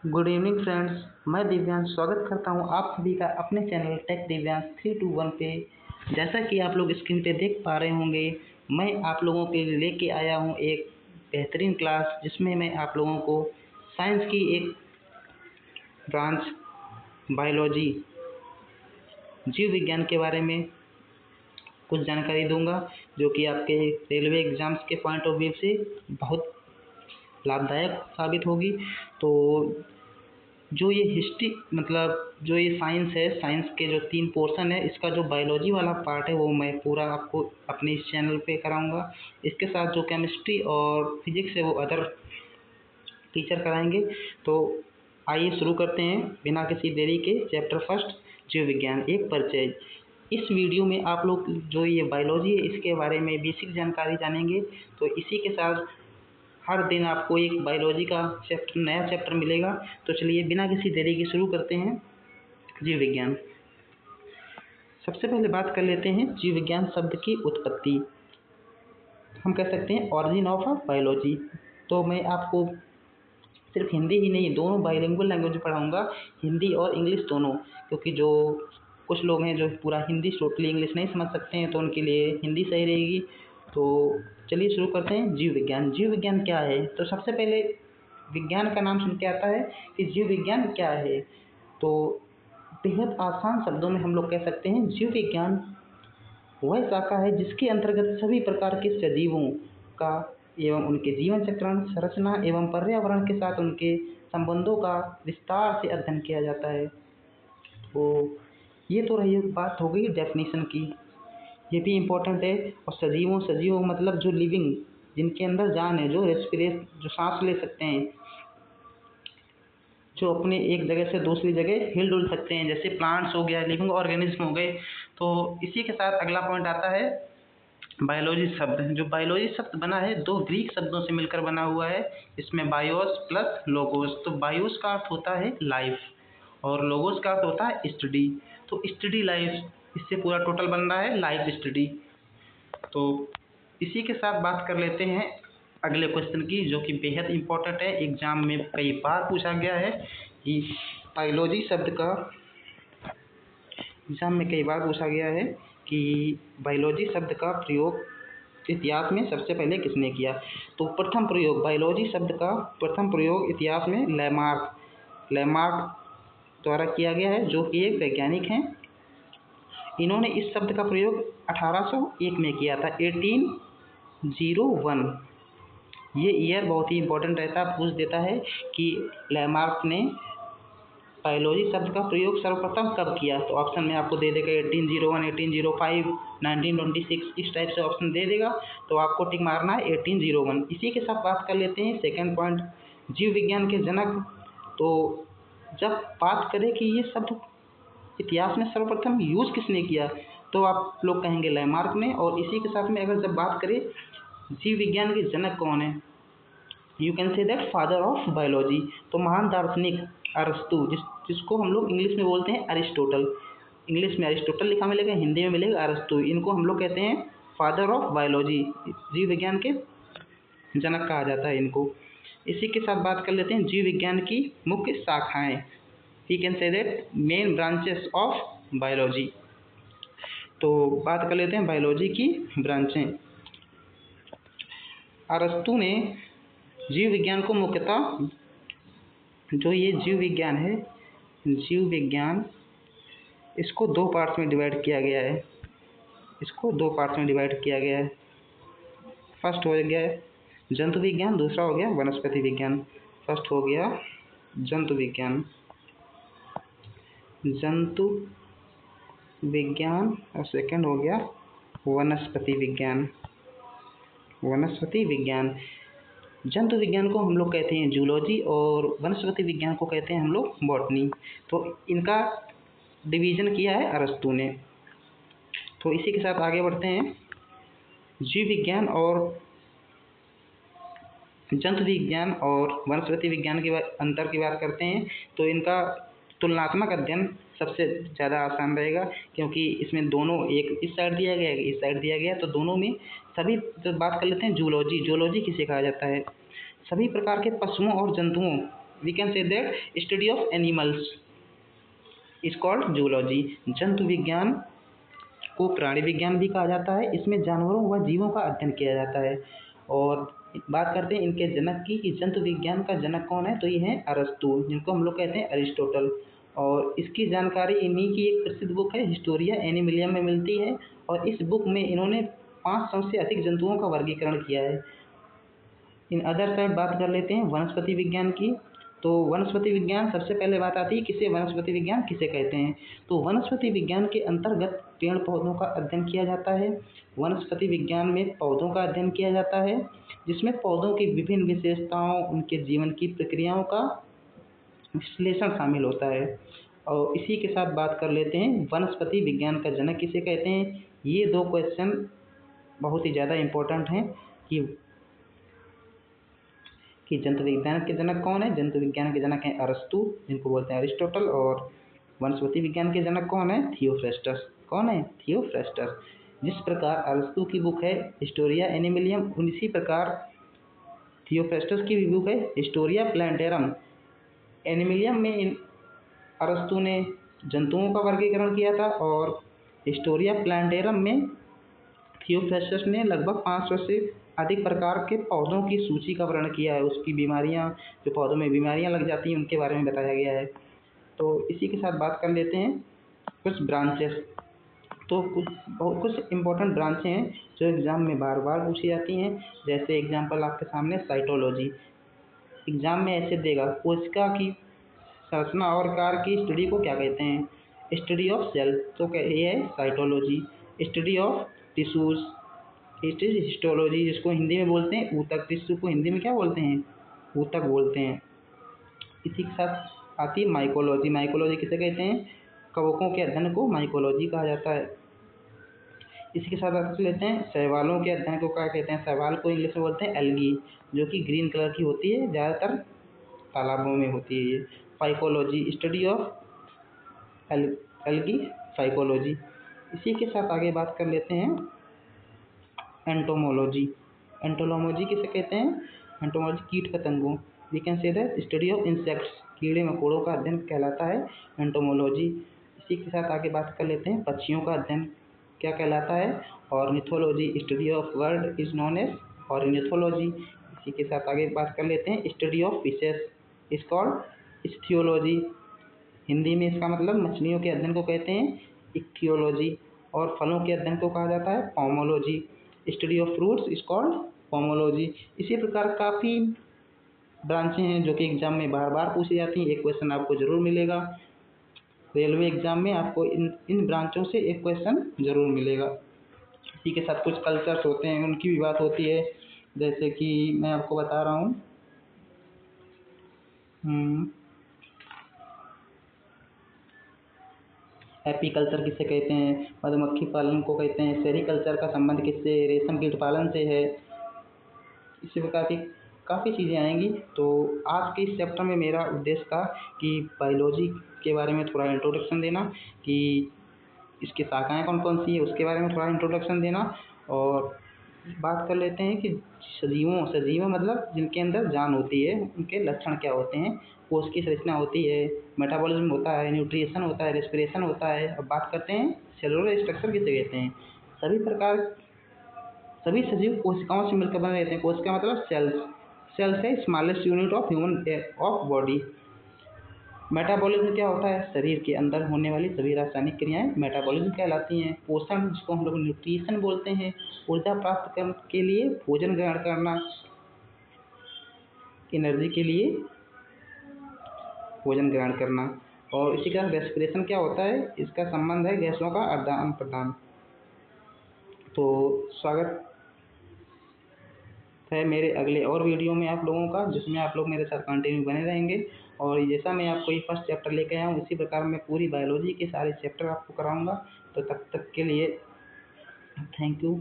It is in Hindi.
Good evening friends. मैं दिव्यांश स्वागत करता हूं आप सभी का अपने चैनल टेक दिव्यांश 321 पे। जैसा कि आप लोग स्क्रीन पे देख पा रहे होंगे, मैं आप लोगों के लिए लेके आया हूं एक बेहतरीन क्लास, जिसमें मैं आप लोगों को साइंस की एक ब्रांच बायोलॉजी जीव विज्ञान के बारे में कुछ जानकारी दूंगा, जो कि आपके रेलवे एग्जाम्स के पॉइंट ऑफ व्यू से बहुत लाभदायक साबित होगी। तो जो ये हिस्ट्री मतलब जो ये साइंस है, साइंस के जो 3 पोर्शन है, इसका जो बायोलॉजी वाला पार्ट है वो मैं पूरा आपको अपने इस चैनल पे कराऊंगा। इसके साथ जो केमिस्ट्री और फिजिक्स है वो अदर टीचर कराएंगे। तो आइए शुरू करते हैं बिना किसी देरी के। चैप्टर फर्स्ट, जीव विज्ञान, एक परिचय। इस वीडियो में आप लोग जो ये बायोलॉजी है इसके बारे में बेसिक जानकारी जानेंगे। तो इसी के साथ हर दिन आपको एक बायोलॉजी का चैप्टर, नया चैप्टर मिलेगा। तो चलिए बिना किसी देरी के शुरू करते हैं जीव विज्ञान। सबसे पहले बात कर लेते हैं जीव विज्ञान शब्द की उत्पत्ति। हम कह सकते हैं ऑरिजिन ऑफ बायोलॉजी। तो मैं आपको सिर्फ हिंदी ही नहीं, दोनों बाइलिंगुअल लैंग्वेज में पढ़ाऊँगा, हिंदी और इंग्लिश दोनों। क्योंकि जो कुछ लोग हैं जो पूरा हिंदी टोटली इंग्लिश नहीं समझ सकते हैं, तो उनके लिए हिंदी सही रहेगी। तो चलिए शुरू करते हैं जीव विज्ञान। जीव विज्ञान क्या है? तो सबसे पहले विज्ञान का नाम सुन के आता है कि जीव विज्ञान क्या है। तो बेहद आसान शब्दों में हम लोग कह सकते हैं जीव विज्ञान वह शाखा है जिसके अंतर्गत सभी प्रकार के सजीवों का एवं उनके जीवन चक्रण, संरचना एवं पर्यावरण के साथ उनके संबंधों का विस्तार से अध्ययन किया जाता है। तो ये तो रही बात हो गई डेफिनेशन की, ये भी इम्पोर्टेंट है। और सजीवों मतलब जो लिविंग, जिनके अंदर जान है, जो जो सांस ले सकते हैं, जो अपने एक जगह से दूसरी जगह हिल डुल सकते हैं, जैसे प्लांट्स हो गया, लिविंग ऑर्गेनिज्म हो गए। तो इसी के साथ अगला पॉइंट आता है बायोलॉजी शब्द। जो बायोलॉजी शब्द बना है 2 ग्रीक शब्दों से मिलकर बना हुआ है। इसमें बायोस प्लस लोगोस। तो बायोस का अर्थ होता है लाइफ और लोगोस का अर्थ होता है स्टडी। तो स्टडी लाइफ, इससे पूरा टोटल बन रहा है लाइफ स्टडी। तो इसी के साथ बात कर लेते हैं अगले क्वेश्चन की, जो कि बेहद इम्पोर्टेंट है, एग्जाम में कई बार पूछा गया है कि बायोलॉजी शब्द का एग्जाम में कई बार पूछा गया है कि बायोलॉजी शब्द का प्रयोग इतिहास में सबसे पहले किसने किया। तो प्रथम प्रयोग बायोलॉजी शब्द का प्रथम प्रयोग इतिहास में लैमार्क द्वारा किया गया है, जो कि एक वैज्ञानिक हैं। इन्होंने इस शब्द का प्रयोग 1801 में किया था, 1801। ये ईयर बहुत ही इंपॉर्टेंट रहता है, पूछ देता है कि लैमार्क ने बायोलॉजी शब्द का प्रयोग सर्वप्रथम कब किया। तो ऑप्शन में आपको दे देगा 1801, 1805, 1926, इस टाइप से ऑप्शन दे देगा। तो आपको टिक मारना है 1801। इसी के साथ बात कर लेते हैं सेकंड पॉइंट, जीव विज्ञान के जनक। तो जब बात करें कि ये शब्द इतिहास में सर्वप्रथम यूज़ किसने किया, तो आप लोग कहेंगे लैमार्क ने। और इसी के साथ में अगर जब बात करें जीव विज्ञान के जनक कौन है, you can say that father of biology. तो महान दार्शनिक अरस्तु, जिसको हम लोग इंग्लिश में बोलते हैं अरिस्टोटल। इंग्लिश में अरिस्टोटल लिखा मिलेगा, हिंदी में मिलेगा अरस्तु। इनको हम लोग कहते हैं फादर ऑफ बायोलॉजी, जीव विज्ञान के जनक कहा जाता है इनको। इसी के साथ बात कर लेते हैं जीव विज्ञान की मुख्य शाखाएं। We can say that main branches of biology. तो बात कर लेते हैं बायोलॉजी की ब्रांचें। अरस्तु ने जीव विज्ञान को मुख्यतः, जो ये जीव विज्ञान है, जीव विज्ञान इसको 2 पार्ट्स में डिवाइड किया गया है। इसको 2 पार्ट्स में डिवाइड किया गया है। फर्स्ट हो गया है जंतु विज्ञान, दूसरा हो गया वनस्पति विज्ञान। फर्स्ट हो गया जंतु विज्ञान और सेकंड हो गया वनस्पति विज्ञान। जंतु विज्ञान को हम लोग कहते हैं जूलॉजी और वनस्पति विज्ञान को कहते हैं हम लोग बॉटनी। तो इनका डिवीज़न किया है अरस्तु ने। तो इसी के साथ आगे बढ़ते हैं, जीव विज्ञान और जंतु विज्ञान और वनस्पति विज्ञान के अंतर की बात करते हैं। तो इनका तुलनात्मक अध्ययन सबसे ज़्यादा आसान रहेगा, क्योंकि इसमें दोनों, एक इस साइड दिया गया है, इस साइड दिया गया है। तो दोनों में सभी, जब बात कर लेते हैं जूलॉजी किसे कहा जाता है, सभी प्रकार के पशुओं और जंतुओं we can say that study of animals is called zoology. जंतु विज्ञान को प्राणी विज्ञान भी कहा जाता है। इसमें जानवरों व जीवों का अध्ययन किया जाता है। और बात करते हैं इनके जनक की कि जंतु विज्ञान का जनक कौन है, तो ये है अरस्तु, जिनको हम लोग कहते हैं अरिस्टोटल। और इसकी जानकारी इन्हीं की एक प्रसिद्ध बुक है हिस्टोरिया एनिमिलियम में मिलती है। और इस बुक में इन्होंने 500 से अधिक जंतुओं का वर्गीकरण किया है। इन अदर साइड बात कर लेते हैं वनस्पति विज्ञान की। तो वनस्पति विज्ञान सबसे पहले बात आती है किसे वनस्पति विज्ञान किसे कहते हैं। तो वनस्पति विज्ञान के अंतर्गत पेड़ पौधों का अध्ययन किया जाता है। वनस्पति विज्ञान में पौधों का अध्ययन किया जाता है, जिसमें पौधों की विभिन्न विशेषताओं, उनके जीवन की प्रक्रियाओं का विश्लेषण शामिल होता है। और इसी के साथ बात कर लेते हैं वनस्पति विज्ञान का जनक किसे कहते हैं। ये दो क्वेश्चन बहुत ही ज़्यादा इम्पोर्टेंट हैं कि जंतु विज्ञान के जनक कौन है। जंतु विज्ञान के जनक हैं अरस्तु, जिनको बोलते हैं अरिस्टोटल। और वनस्पति विज्ञान के जनक कौन है, थियोफ्रेस्टस। कौन है, थियोफ्रेस्टस। जिस प्रकार अरस्तु की बुक है हिस्टोरिया एनिमिलियम, उसी प्रकार थियोफ्रेस्टस की भी बुक है हिस्टोरिया प्लांटेरम। एनिमिलियम में अरस्तु ने जंतुओं का वर्गीकरण किया था और हिस्टोरिया प्लांटेरम में थियोफ्रेस्टस ने लगभग 500 से अधिक प्रकार के पौधों की सूची का वर्णन किया है। उसकी बीमारियां, जो पौधों में बीमारियां लग जाती हैं उनके बारे में बताया गया है। तो इसी के साथ बात कर लेते हैं कुछ ब्रांचेस। तो कुछ इम्पोर्टेंट ब्रांचें हैं जो एग्ज़ाम में बार बार पूछी जाती हैं। जैसे एग्जाम्पल आपके सामने साइटोलॉजी। एग्ज़ाम में ऐसे देगा कोशिका की संरचना और कार्य की स्टडी को क्या कहते हैं, स्टडी ऑफ सेल, तो ये है cytology. Study of tissues, it is histology, जिसको हिंदी में बोलते हैं ऊतक। टिश्यू को हिंदी में क्या बोलते हैं, ऊतक बोलते हैं। इसी के साथ आती है माइकोलॉजी। माइकोलॉजी किसे कहते हैं, कवकों के अध्ययन को माइकोलॉजी कहा जाता है। इसी के साथ आते लेते हैं शैवालों के अध्ययन को क्या कहते हैं। शैवाल को इंग्लिश में बोलते हैं एल्गी, जो कि ग्रीन कलर की होती है, ज़्यादातर तालाबों में होती है ये। Phycology, study of algae, phycology. इसी के साथ आगे बात कर लेते हैं एंटोमोलॉजी। एंटोमोलॉजी किसे कहते हैं, एंटोमोलॉजी कीट पतंगों, we can say that study of insects, कीड़े मकोड़ों का अध्ययन कहलाता है एंटोमोलॉजी। इसी के साथ आगे बात कर लेते हैं पक्षियों का अध्ययन क्या कहलाता है, ornithology, study of bird is known as ornithology. इसी के साथ आगे बात कर लेते हैं study of fishes is called ichthyology. Hindi में इसका मतलब मछलियों के अध्ययन को कहते हैं इक्थियोलॉजी। और फलों के अध्ययन को कहा जाता है pomology. Study of fruits is called pomology. इसी प्रकार काफ़ी ब्रांचें हैं जो कि एग्जाम में बार बार पूछी जाती हैं। एक क्वेश्चन आपको जरूर मिलेगा रेलवे एग्जाम में, आपको इन ब्रांचों से एक क्वेश्चन जरूर मिलेगा। इसी के साथ कुछ कल्चर्स होते हैं उनकी भी बात होती है। जैसे कि मैं आपको बता रहा हूँ एपीकल्चर किसे कहते हैं, मधुमक्खी पालन को कहते हैं। सेरीकल्चर का संबंध किससे, रेशम कीट पालन से है। इसी प्रकार की काफ़ी चीज़ें आएंगी। तो आज के इस चैप्टर में मेरा उद्देश्य था कि बायोलॉजी के बारे में थोड़ा इंट्रोडक्शन देना, कि इसकी शाखाएँ कौन कौन सी है उसके बारे में थोड़ा इंट्रोडक्शन देना। और बात कर लेते हैं कि सजीवों मतलब जिनके अंदर जान होती है, उनके लक्षण क्या होते हैं। कोश की संरचना होती है, मेटाबॉलिज्म होता है, न्यूट्रिशन होता है, रेस्पिरेशन होता है। अब बात करते हैं सेलुलर स्ट्रक्चर किसे कहते हैं। सभी सजीव कोशिकाओं से मिलकर बने रहते हैं। कोशिका मतलब सेल्स है smallest unit of human of body. Metabolism क्या होता है, शरीर के अंदर होने वाली सभी रासायनिक क्रियाएं मेटाबॉलिज्म कहलाती हैं। पोषण, जिसको हम लोग न्यूट्रिशन बोलते हैं, ऊर्जा प्राप्त करने के लिए भोजन ग्रहण करना, एनर्जी के लिए भोजन ग्रहण करना। और इसी का रेस्पिरेशन क्या होता है, इसका संबंध है गैसों का आदान प्रदान। तो स्वागत है मेरे अगले और वीडियो में आप लोगों का, जिसमें आप लोग मेरे साथ कंटिन्यू बने रहेंगे। और जैसा मैं आपको ये फर्स्ट चैप्टर लेके आया हूँ, इसी प्रकार मैं पूरी बायोलॉजी के सारे चैप्टर आपको कराऊंगा। तो तब तक के लिए थैंक यू।